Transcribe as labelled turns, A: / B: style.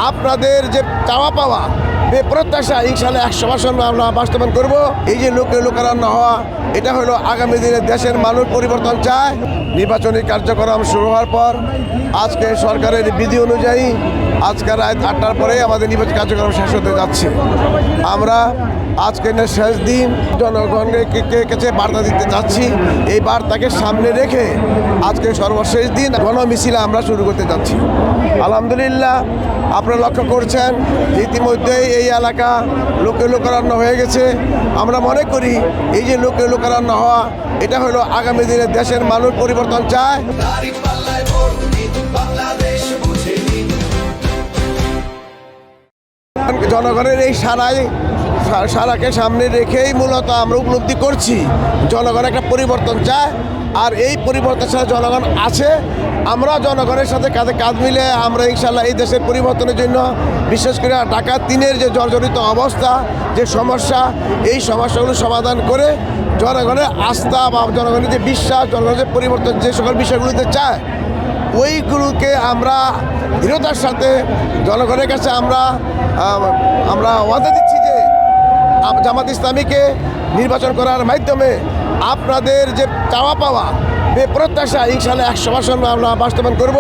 A: আপনাদের যে চাওয়া পাওয়া প্রত্যাশা ইনশাল্লাহ 100% আমরা বাস্তবায়ন করব। এই যে লোকারণ্য হওয়া, এটা হলো আগামী দিনে দেশের মানুষ পরিবর্তন চায়। নির্বাচনী কার্যক্রম শুরু হওয়ার পর আজকে সরকারের বিধি অনুযায়ী আজকে রাত 8টার পরে আমাদের নির্বাচনী কার্যক্রম শেষ হতে যাচ্ছে। আমরা আজকে শেষ দিন জনগণকে কাছে বার্তা দিতে যাচ্ছি। এই বার্তাকে সামনে রেখে আজকে সর্বশেষ দিন গণমিছিল আমরা শুরু করতে যাচ্ছি। আলহামদুলিল্লাহ, আপনারা লক্ষ্য করছেন ইতিমধ্যেই এই এলাকা লোকারণ্য হয়ে গেছে। আমরা মনে করি এই যে লোকারণ্য হওয়া, এটা হলো আগামী দিনে দেশের মানুষ পরিবর্তন চায়। জনগণের এই সারাকে সামনে রেখেই মূলত আমরা উপলব্ধি করছি জনগণ একটা পরিবর্তন চায়। আর এই পরিবর্তন ছাড়া জনগণ আছে। আমরা জনগণের সাথে কাঁধে কাঁধ মিলে আমরা ইনশাল্লাহ এই দেশের পরিবর্তনের জন্য, বিশেষ করে ঢাকা 3-এর যে জর্জরিত অবস্থা, যে সমস্যা, এই সমস্যাগুলো সমাধান করে জনগণের আস্থা বা জনগণের যে বিশ্বাস, জনগণের যে পরিবর্তন যে সকল বিষয়গুলোতে চায়, ওইগুলোকে আমরা দৃঢ়তার সাথে জনগণের কাছে আমরা ওয়াদা দিচ্ছি যে জামাত ইসলামীকে নির্বাচন করার মাধ্যমে আপনাদের যে চাওয়া পাওয়া প্রত্যাশা ইনশাল্লাহ 100% আমরা বাস্তবায়ন করব।